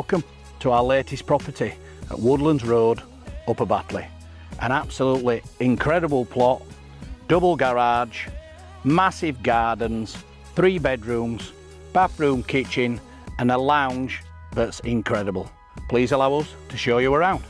Welcome to our latest property at Woodlands Road, Upper Batley. An absolutely incredible plot, double garage, massive gardens, 3 bedrooms, bathroom, kitchen and a lounge that's incredible. Please allow us to show you around.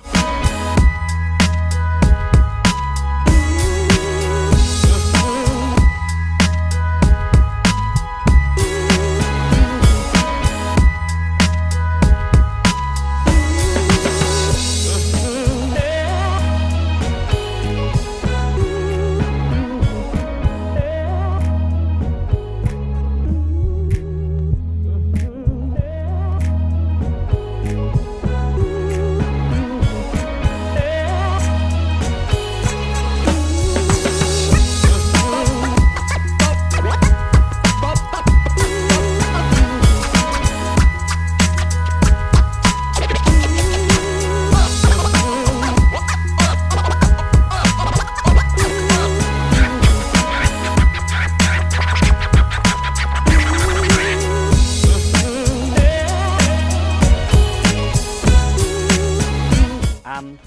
And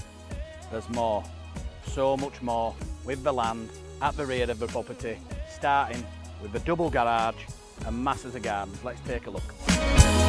there's more, so much more with the land at the rear of the property, starting with the double garage and masses of gardens. Let's take a look.